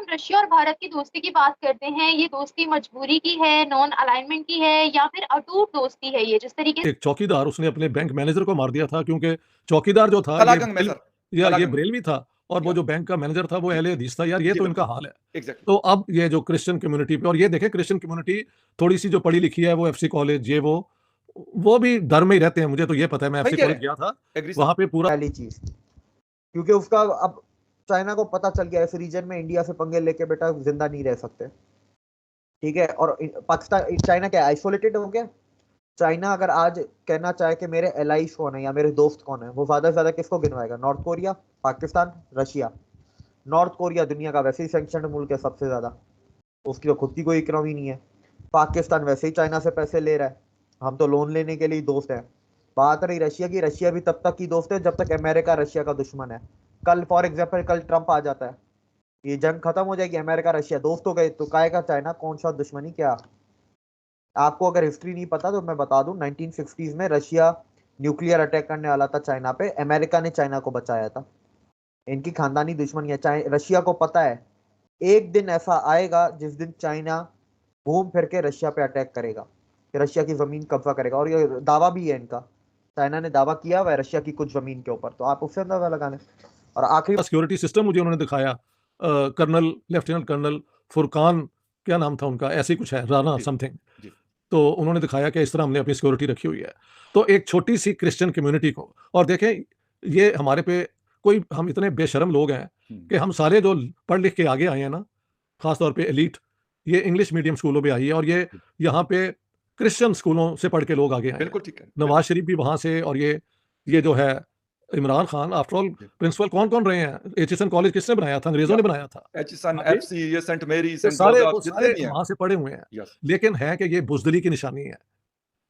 Russia और भारत की दोस्ती की बात करते हैं, ये दोस्ती मजबूरी की है, नॉन अलाइनमेंट की है या फिर अटूट दोस्ती है ये? जिस तरीके एक चौकीदार उसने अपने बैंक मैनेजर को मार दिया था क्योंकि चौकीदार जो था कलागंग में सर, ये कलागंग में। बरेलवी था और वो या जो बैंक का मैनेजर था वो जी, अहले हदीस था। यार ये जी तो इनका बिल्कुल, हाल है। एग्ज़ैक्टली। तो अब ये जो क्रिश्चियन कम्युनिटी पे और ये देखें क्रिश्चियन कम्युनिटी थोड़ी-सी जो पढ़ी लिखी है वो एफसी कॉलेज ये वो भी धर्म में ही रहते हैं। मुझे तो ये पता है मैं वही एफसी कह रहे कॉलेज हैं, गया था। Agree sir. वहाँ पे पूरा पहली चीज, क्योंकि उसका अब चाइना को पता चल गया इस रीजन में इंडिया से पंगे लेके बेटा जिंदा नहीं रह सकते। ठीक है, और पाकिस्तान चाइना क्या आइसोलेटेड हो गया। चाइना अगर आज कहना चाहे कि मेरे एलाइज कौन है या मेरे दोस्त कौन है, वो ज्यादा से ज्यादा किसको गिनवाएगा? North Korea, Pakistan, Russia. North Korea दुनिया का वैसे ही सैंक्शनड मुल्क है सबसे ज्यादा, उसकी तो खुद की कोई इकोनॉमी नहीं है। पाकिस्तान वैसे ही चाइना से पैसे ले रहा है, हम तो लोन लेने के लिए दोस्त हैं। बात रही रशिया की, रशिया भी तब तक की दोस्त है जब तक अमेरिका रशिया का दुश्मन है। कल फॉर एग्जाम्पल कल ट्रंप आ जाता है, ये जंग खत्म हो जाएगी, अमेरिका रशिया दोस्त हो गए, तो काय का चाइना कौन सा दुश्मनी क्या? आपको अगर हिस्ट्री नहीं पता तो मैं बता दूं, 1950s में रशिया न्यूक्लियर अटैक करने वाला था चाइना पे, अमेरिका ने चाइना को बचाया था। इनकी खानदानी दुश्मनी है। रशिया को पता है एक दिन ऐसा आएगा जिस दिन चाइना घूम फिर के रशिया पे अटैक करेगा, कि रशिया की जमीन कब्जा करेगा, और ये दावा भी है इनका। चाइना ने दावा किया हुआ है रशिया की कुछ जमीन के ऊपर, तो आप उससे अंदाजा लगा लें। और आखिरी सिक्योरिटी सिस्टम मुझे उन्होंने दिखाया। कर्नल लेफ्टिनेंट कर्नल फुरकान क्या नाम था उनका, ऐसे ही कुछ है, राणा जी, समथिंग। जी। तो उन्होंने दिखाया कि इस तरह हमने अपनी सिक्योरिटी रखी हुई है। तो एक छोटी-सी क्रिश्चियन कम्युनिटी को और देखें ये हमारे पे कोई हम इतने बेशर्म लोग हैं हुँ, कि हम सारे जो पढ़ लिख के आगे आए हैं ना, ख़ास तौर पे एलीट, ये इंग्लिश मीडियम स्कूलों में आई है और ये जी। यहाँ पे क्रिश्चियन स्कूलों से पढ़ के लोग आगे आए हैं। बिल्कुल ठीक है, नवाज़ शरीफ भी वहाँ से और ये जो है इमरान खान आफ्टर ऑल जी। प्रिंसिपल कौन-कौन रहे हैं? एचएसएन कॉलेज किसने बनाया था? अंग्रेज़ों या ने बनाया था। एचएसएन, अभी एफसी, ये सेंट मेरी, ये सेंट जोसेफ वो जितने सारे भी हैं। वहाँ से पढ़े हुए हैं। यस। लेकिन है कि ये बुज़दिली की निशानी है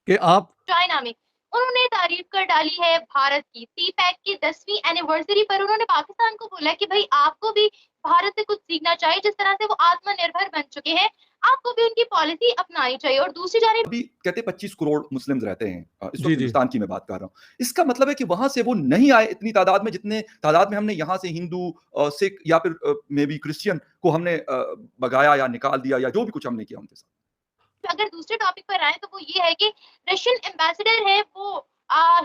कि आप चाइना में। उन्होंने तारीफ कर डाली है भारत की। सी-पैक की 10वीं एनिवर्सरी पर उन्होंने पाकिस्तान को बोला कि भई आपको भी भारत से कुछ सीखना चाहिए, जिस तरह से वो आत्मनिर्भर बन चुके हैं, आपको भी उनकी पॉलिसी अपनानी चाहिए। और दूसरी जानिब अभी कहते 25 करोड़ मुस्लिम्स रहते हैं, इस जी, वक़्त जी। हिंदुस्तान की मैं बात कर रहा हूँ। इसका मतलब है कि वहाँ से वो नहीं आए इतनी तादाद में जितने तादाद में हमने यहाँ से हिंदू, सिख या फिर मे बी क्रिश्चियन को हमने भगाया या निकाल दिया या जो भी कुछ हमने किया उनके साथ। अगर दूसरे टॉपिक पर आए तो वो ये है कि रशियन एम्बेसडर है वो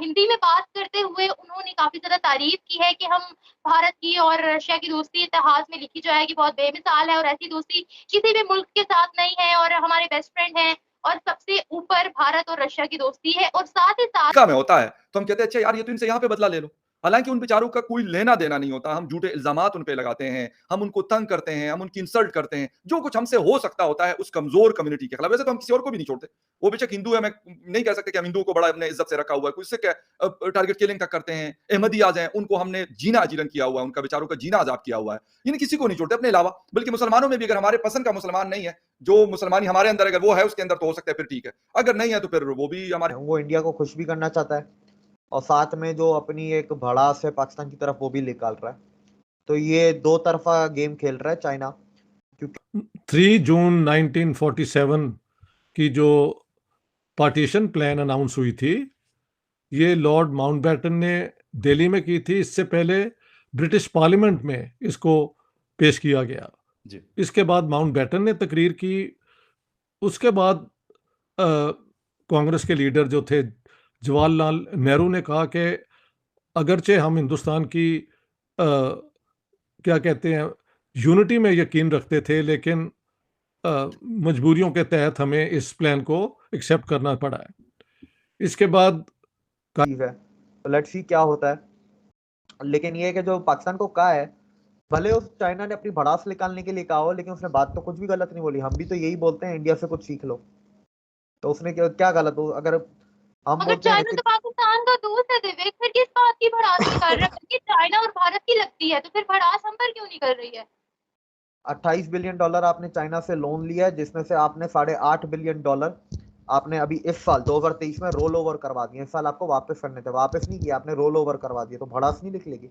हिंदी में बात करते हुए उन्होंने काफी ज्यादा तारीफ की है कि हम भारत की और रशिया की दोस्ती इतिहास में लिखी जाएगी, बहुत बेमिसाल है और ऐसी दोस्ती किसी भी मुल्क के साथ नहीं है और हमारे बेस्ट फ्रेंड हैं और सबसे ऊपर भारत और रशिया की दोस्ती है। और साथ ही साथ अमेरिका में होता है, तो हम कहते हैं अच्छा यार ये तो इनसे यहाँ पे बदला ले लो। हालाँकि उन बेचारों का कोई लेना-देना नहीं होता, हम झूठे इल्ज़ामात उन पे लगाते हैं, हम उनको तंग करते हैं, हम उनकी इंसल्ट करते हैं, जो कुछ हमसे हो सकता होता है उस कमज़ोर कम्युनिटी के खिलाफ। वैसे तो हम किसी और को भी नहीं छोड़ते, वो बेशक हिंदू है, मैं नहीं कह सकता कि हम हिंदुओं को बड़ा हमने इज़्ज़त से रखा हुआ है, उससे क्या टारगेट किलिंग तक करते हैं, अहमदियाज़ हैं, उनको हमने जीना अजीरन किया हुआ है, उनका बेचारों का जीना अज़ाब किया हुआ है। यानी किसी को नहीं छोड़ते अपने अलावा, बल्कि मुसलमानों में भी अगर हमारे पसंद का मुसलमान नहीं है, जो मुसलमानी हमारे अंदर अगर वो है उसके अंदर तो हो सकता है फिर ठीक है, अगर नहीं है तो फिर वो भी हमारे वो इंडिया को खुश भी करना चाहता है, और साथ में जो अपनी एक भड़ास है पाकिस्तान की तरफ वो भी निकाल रहा है। तो ये दो तरफा गेम खेल रहा है चाइना, क्योंकि 3 जून 1947 की जो पार्टीशन प्लान अनाउंस हुई थी, ये लॉर्ड माउंटबेटन ने दिल्ली में की थी। इससे पहले ब्रिटिश पार्लियामेंट में इसको पेश किया गया। जी। इसके बाद माउंटबेटन ने तकरीर की। उसके बाद अ, कांग्रेस के लीडर जो थे जवाहरलाल नेहरू ने कहा कि अगरचे हम हिंदुस्तान की क्या कहते हैं यूनिटी में यकीन रखते थे, लेकिन मजबूरियों के तहत हमें इस प्लान को एक्सेप्ट करना पड़ा है। इसके बाद चीज है, तो लेट्स सी क्या होता है। लेकिन ये है कि जो पाकिस्तान को कहा है, भले उस चाइना ने अपनी भड़ास निकालने के लिए कहा हो, लेकिन उसने बात तो कुछ भी गलत नहीं बोली। हम भी तो यही बोलते हैं इंडिया से कुछ सीख लो, तो उसने क्या क्या गलत हो? अगर हम अगर बोलते हैं चाइना कि तो पाकिस्तान का दोस्त है विवेक, फिर किस बात की भड़ास निकाल रहा है? बल्कि चाइना और भारत की लगती है, तो फिर भड़ास हम पर क्यों निकल रही है? $28 बिलियन आपने चाइना से लोन लिया है, जिसमें से आपने $8.5 बिलियन आपने अभी इस साल 2023 में रोल ओवर करवा दिए। इस साल आपको वापस करने थे, वापस नहीं किया आपने, रोल ओवर करवा दिया, तो भड़ास नहीं निकलेगी?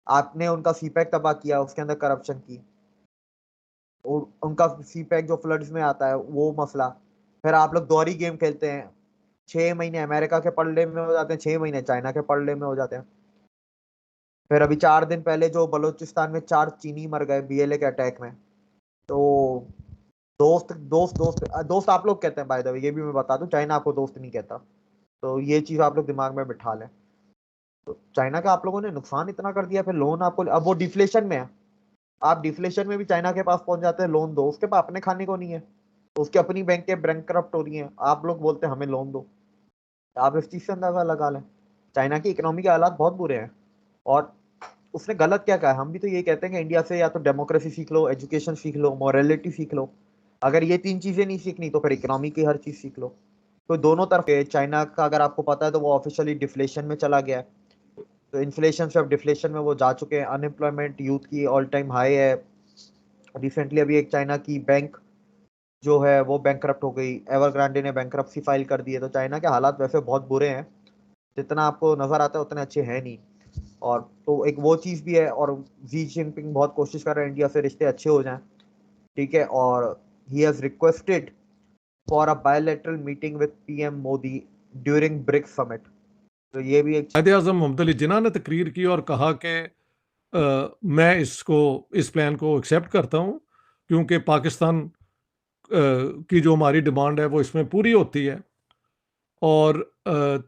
आपने उनका सीपैक तबाह किया, उसके अंदर करप्शन की, और उनका सीपैक जो फ्लड्स में आता है वो मसला। फिर आप लोग दोहरी गेम खेलते हैं, 6 महीने अमेरिका के पलड़े में हो जाते हैं, 6 महीने चाइना के पलड़े में हो जाते हैं। फिर अभी 4 दिन पहले जो बलूचिस्तान में 4 चीनी मर गए BLA के अटैक में। तो दोस्त दोस्त दोस्त दोस्त आप लोग कहते हैं, बाय द वे ये भी मैं बता दूं, चाइना आपको दोस्त नहीं कहता, तो ये चीज आप लोग दिमाग में बिठा लें। तो चाइना का आप लोगों ने नुकसान इतना कर दिया, फिर लोन आपको, अब वो डिफ्लेशन में है, आप डिफ्लेशन में भी चाइना के पास पहुंच जाते हैं, लोन दो, उसके पास अपने खाने को नहीं है, तो उसकी अपनी बैंक के बैंकरप्ट हो रही है, आप लोग बोलते हैं हमें लोन दो। आप इस चीज से अंदाजा लगा लें, चाइना की इकोनॉमी के हालात बहुत बुरे हैं। और उसने गलत क्या कहा है, हम भी तो ये कहते हैं कि इंडिया से या तो डेमोक्रेसी सीख लो, एजुकेशन सीख लो, मोरालिटी सीख लो। अगर ये 3 चीजें नहीं सीखनी तो फिर इकोनॉमी की हर चीज सीख लो। तो दोनों तरफ है। चाइना का अगर आपको पता है तो वो ऑफिशियली डिफ्लेशन में चला गया है, तो इन्फ्लेशन से अब डिफ्लेशन में वो जा चुके हैं। अनएम्प्लॉयमेंट यूथ की ऑल टाइम हाई है। रिसेंटली अभी एक चाइना की बैंक जो है वो बैंकरप्ट हो गई, एवरग्रांडे ने बैंकरप्सी फाइल कर दी है। तो चाइना के हालात वैसे बहुत बुरे हैं, जितना आपको नजर आता है उतने अच्छे हैं नहीं। और तो एक वो चीज भी है, और जी जिनपिंग बहुत कोशिश कर रहे हैं इंडिया से रिश्ते अच्छे हो जाएं, ठीक है। और he has requested for a bilateral meeting with PM Modi during BRICS summit. तो ये भी एक कायदे आजम मोहम्मद अली जिन्ना ने तकरीर की और कहा कि मैं इस प्लान को एक्सेप्ट करता हूँ, क्योंकि पाकिस्तान की जो हमारी डिमांड है वो इसमें पूरी होती है। और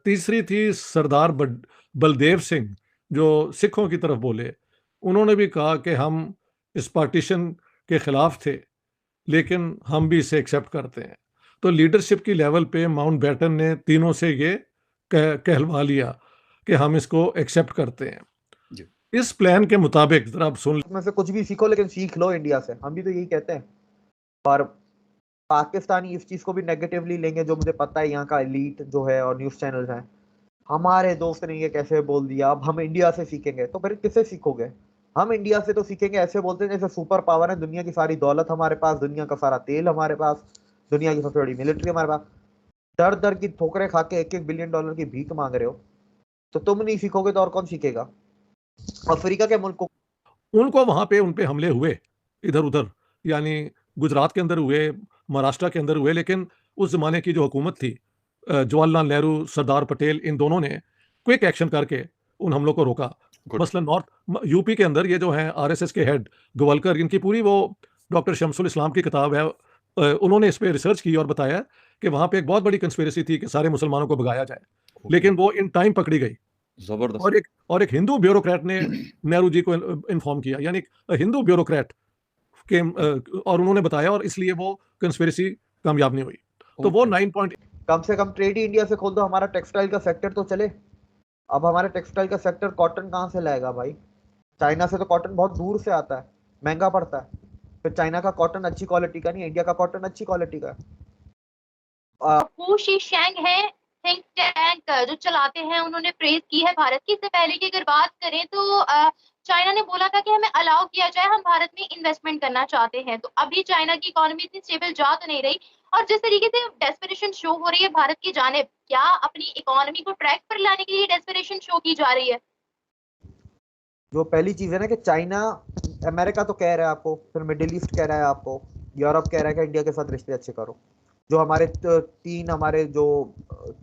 तीसरी थी सरदार बलदेव सिंह, जो सिखों की तरफ बोले। उन्होंने भी कहा कि हम इस पार्टीशन के खिलाफ थे, लेकिन हम भी इसे एक्सेप्ट करते हैं। तो लीडरशिप की लेवल पे माउंटबेटन ने तीनों से ये कहलवा लिया कि हम इसको एक्सेप्ट करते हैं। जी। इस प्लान के मुताबिक जरा आप सुन में से कुछ भी सीखो, लेकिन सीख लो इंडिया से, हम भी तो यही कहते हैं। पर पाकिस्तानी इस चीज को भी नेगेटिवली लेंगे, जो मुझे पता है यहाँ का एलीट जो है और न्यूज चैनल्स हैं, हमारे दोस्त ने ये कैसे बोल दिया, अब हम इंडिया से सीखेंगे। तो फिर किससे सीखोगे? हम इंडिया से तो सीखेंगे, ऐसे बोलते हैं जैसे सुपर पावर है, दुनिया की सारी दौलत हमारे पास, दुनिया का सारा तेल हमारे पास, दुनिया की सबसे बड़ी मिलिट्री हमारे पास। दर दर की ठोकरें खा के $1-1 बिलियन की भीख मांग रहे हो, तो तुम नहीं सीखोगे तो और कौन सीखेगा? अफ्रीका के मुल्क को उनको वहाँ पे उन पे हमले हुए इधर-उधर, यानी गुजरात के अंदर हुए, महाराष्ट्र के अंदर हुए, लेकिन उस ज़माने की जो हुकूमत थी, जवाहरलाल नेहरू, सरदार पटेल, इन दोनों ने क्विक एक्शन करके उन हमलों को रोका। गुड। मसलन यूपी के अंदर ये जो हैं आरएसएस के हेड गोवलकर, इनकी पूरी वो डॉक्टर शमसुल इस्लाम की किताब है। उन्होंने इस पे रिसर्च की और बताया कि वहाँ पे एक बहुत बड़ी कंस्पिरेसी थी कि सारे मुसलमानों को भगाया जाए, लेकिन वो इन टाइम पकड़ी गई। जबरदस्त। और एक हिंदू ब्यूरोक्रेट ने नेहरू जी को इन्फॉर्म किया, यानी हिंदू ब्यूरोक्रेट के और उन्होंने बताया, और इसलिए वो कंस्पिरेसी कामयाब नहीं हुई। तो वो 9 पॉइंट कम से कम ट्रेड ही इंडिया से खोल दो, हमारा टेक्सटाइल का सेक्टर तो चले। अब हमारे टेक्सटाइल का सेक्टर कॉटन कहाँ से लाएगा भाई? चाइना से तो कॉटन बहुत दूर से आता है, महंगा पड़ता है। फिर चाइना का कॉटन अच्छी क्वालिटी का नहीं, इंडिया का कॉटन अच्छी क्वालिटी का है। हु शिशैंग है थिंक टैंक जो चलाते हैं, उन्होंने प्रेज की है भारत की। इससे पहले की अगर बात करें तो चाइना ने बोला था कि हमें अलाउ किया जाए, हम भारत में इन्वेस्टमेंट करना चाहते हैं। तो अभी चाइना की इकोनॉमी इतनी स्टेबल जा तो नहीं रही, और जिस तरीके से डेस्परेशन शो हो रही है भारत की जानिब, क्या अपनी इकोनॉमी को ट्रैक पर लाने के लिए डेस्परेशन शो की जा रही है? जो पहली चीज है ना कि चाइना, अमेरिका तो कह रहा है आपको, फिर मिडिल ईस्ट कह रहा है आपको, यूरोप कह रहा है कि इंडिया के साथ रिश्ते अच्छे करो। जो हमारे 3 हमारे जो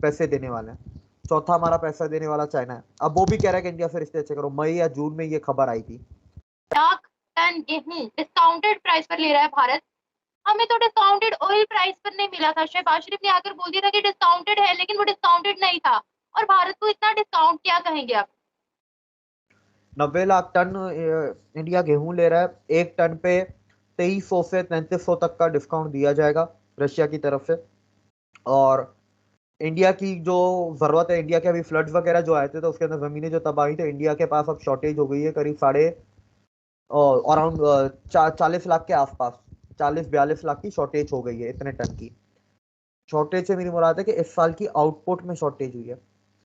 पैसे देने वाले हैं, चौथा हमारा पैसा देने वाला चाइना है। अब वो भी कह रहा है कि इंडिया से रिश्ते अच्छे करो। मई या जून में ये खबर आई थी। लाख टन गेहूं डिस्काउंटेड प्राइस पर ले रहा है भारत। हमें तो डिस्काउंटेड ऑयल प्राइस पर नहीं मिला था। शहबाज शरीफ ने आकर बोल दिया था कि डिस्काउंटेड है, लेकिन वो डिस्काउंटेड नहीं था। और भारत को इतना डिस्काउंट क्या कहेंगे आप? 90 लाख टन इंडिया गेहूं ले रहा है। 1 टन पे 2300 से 3300 तक का डिस्काउंट दिया जाएगा रशिया की तरफ से। और इंडिया की जो जरूरत है, इंडिया के अभी फ्लड्स वगैरह जो आए थे तो उसके अंदर जमीनें जो तबाही थे, इंडिया के पास अब शॉर्टेज हो गई है करीब अराउंड 40 लाख के आसपास, 40-42 लाख की शॉर्टेज हो गई है, इतने टन की शॉर्टेज से मेरी मुराद है कि इस साल की आउटपुट में शॉर्टेज हुई है।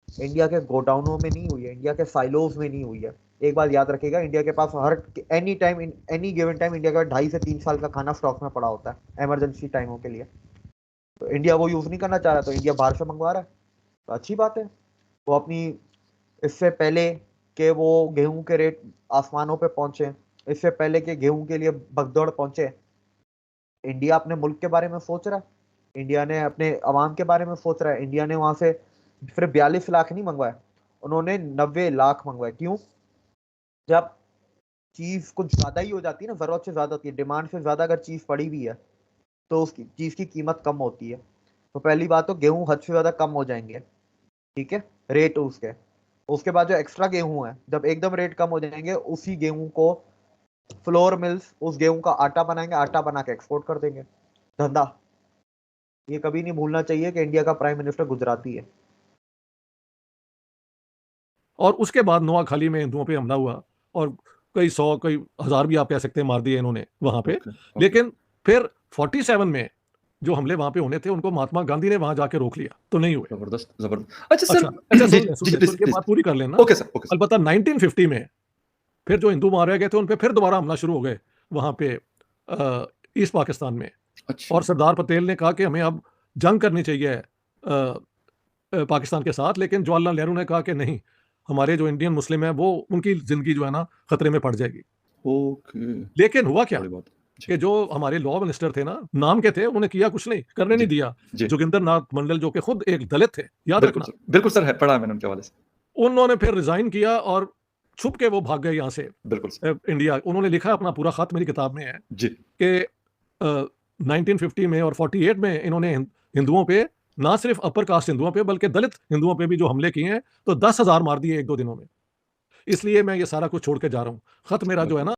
इंडिया के गोडाउनों में नहीं हुई है, इंडिया के साइलोज में नहीं हुई है। एक बात याद रखिएगा, इंडिया के पास हर any time, any given time India का 2.5 से 3 साल का खाना स्टॉक में पड़ा होता है इमरजेंसी टाइमों के लिए। तो इंडिया वो यूज नहीं करना चाह रहा, तो इंडिया बाहर से मंगवा रहा है, तो अच्छी बात है। वो अपनी, इससे पहले कि वो गेहूं के रेट आसमानों पे पहुंचे, इससे पहले कि गेहूं के लिए भगदौड़ पहुंचे, इंडिया अपने मुल्क के बारे में सोच रहा है, इंडिया ने अपने अवाम के बारे में सोच रहा है। इंडिया ने वहां से फिर 42 लाख नहीं मंगवाए, उन्होंने 90 लाख मंगवाए। क्यों? जब चीज कुछ ज्यादा ही हो जाती है ना, जरूरत से ज्यादा होती है, डिमांड से ज्यादा अगर चीज पड़ी भी है तो उसकी चीज की कीमत कम होती है। तो पहली बात तो गेहूं हद से ज्यादा कम हो जाएंगे, ठीक है, रेट उसके बाद जो एक्स्ट्रा गेहूं है, जब एकदम रेट कम हो जाएंगे, उसी गेहूं को फ्लोर मिल्स उस गेहूं का आटा बनाएंगे, आटा बना के एक्सपोर्ट कर देंगे। धंधा। ये कभी नहीं भूलना चाहिए कि इंडिया का प्राइम मिनिस्टर गुजराती है। और उसके बाद नोआखाली में हिंदुओं पे हमला हुआ और कई सौ कई हजार भी आप कह सकते हैं मार दिए इन्होंने वहां पे। लेकिन फिर 47 में जो हमले वहां पे होने थे उनको महात्मा गांधी ने वहां जाके रोक लिया, तो नहीं हुए। जबरदस्त। अच्छा सर, अच्छा जी, सुन जी, के बात पूरी कर लेना। Okay sir, okay sir. अलबत्ता 1950 में फिर जो हिंदू मारे गए थे उन पे फिर दोबारा हमला शुरू हो गए वहां पे ईस्ट पाकिस्तान में। अच्छा, और सरदार पटेल ने कहा कि हमें अब जंग करनी चाहिए पाकिस्तान के साथ, लेकिन जवाहरलाल नेहरू ने कहा कि नहीं, हमारे जो इंडियन मुस्लिम है वो उनकी जिंदगी जो है ना खतरे में पड़ जाएगी। ओके, लेकिन हुआ क्या बड़ी बात। कि जो हमारे लॉ मिनिस्टर थे ना, नाम के थे, उन्होंने किया कुछ नहीं, करने नहीं जी, दिया। जी। जोगिंदर नाथ मंडल जो कि खुद एक दलित थे, याद रखना, बिल्कुल सर, है, पढ़ा है मैंने उनके हवाले से। उन्होंने फिर रिजाइन किया और छुप के वो भाग गए यहाँ से बिल्कुल सर। इंडिया। उन्होंने लिखा अपना पूरा खत, मेरी किताब में है, जी, कि 1950 में और 48 में इन्होंने हिंदुओं पे, ना सिर्फ अपर कास्ट हिंदुओं पे बल्कि दलित हिंदुओं पे भी जो हमले किए हैं, तो 10,000 मार दिए 1-2 दिनों में। इसलिए मैं ये सारा कुछ छोड़ के जा रहा हूँ। खत मेरा जो है ना